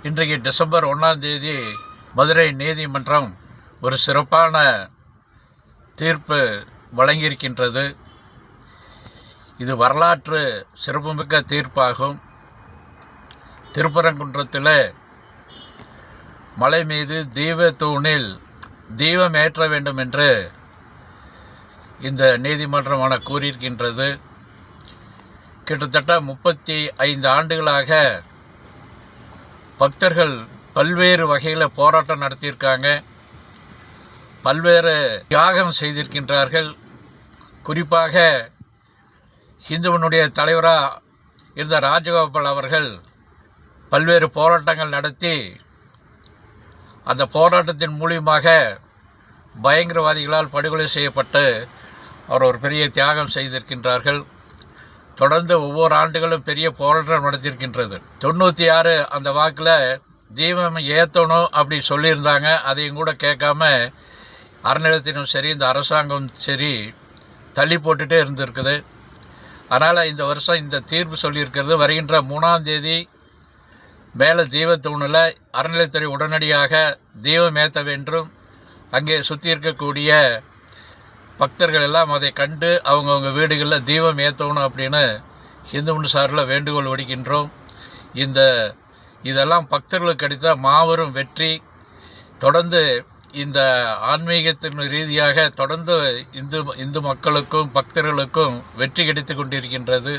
இன்றைக்கு டிசம்பர் 1ஆம் தேதி மதுரை நீதிமன்றம் ஒரு சிறப்பான தீர்ப்பு வழங்கியிருக்கின்றது. இது வரலாற்று சிறப்புமிக்க தீர்ப்பாகும். திருப்பரங்குன்றத்தில் மலை மீது தீப தூணில் தீபம் ஏற்ற வேண்டும் என்று இந்த நீதிமன்றம் கூறியிருக்கின்றது. கிட்டத்தட்ட 35 ஆண்டுகளாக பக்தர்கள் பல்வேறு வகையில் போராட்டம் நடத்தியிருக்காங்க, பல்வேறு தியாகம் செய்திருக்கின்றார்கள். குறிப்பாக இந்துவனுடைய தலைவராக இருந்த ராஜகோபால் அவர்கள் பல்வேறு போராட்டங்கள் நடத்தி அந்த போராட்டத்தின் மூலியமாக பயங்கரவாதிகளால் படுகொலை செய்யப்பட்டு அவர் ஒரு பெரிய தியாகம் செய்திருக்கின்றார்கள். தொடர்ந்து ஒவ்வொரு ஆண்டுகளும் பெரிய போராட்டம் நடத்தியிருக்கின்றது. 96 அந்த வாக்கில் தீபம் ஏற்றணும் அப்படி சொல்லியிருந்தாங்க. அதையும் கூட கேட்காம அறநிலையத்தினும் சரி இந்த அரசாங்கம் சரி தள்ளி போட்டுகிட்டே இருந்திருக்குது. அதனால் இந்த வருஷம் இந்த தீர்ப்பு சொல்லியிருக்கிறது, வருகின்ற 3ஆம் தேதி மேலே தீபத்தூணில் அறநிலையத்துறை உடனடியாக தீபம் ஏற்ற வேண்டும். அங்கே சுற்றி இருக்கக்கூடிய பக்தர்கள் எல்லாம் அதை கண்டு அவங்கவுங்க வீடுகளில் தீபம் ஏற்றணும் அப்படின்னு இந்து சார்பில் வேண்டுகோள் விடுக்கின்றோம். இதெல்லாம் பக்தர்களுக்கு கிடைத்த மாபெரும் வெற்றி. தொடர்ந்து இந்த ஆன்மீகத்தின் ரீதியாக தொடர்ந்து இந்து மக்களுக்கும் பக்தர்களுக்கும் வெற்றி கிடைத்து கொண்டிருக்கின்றது.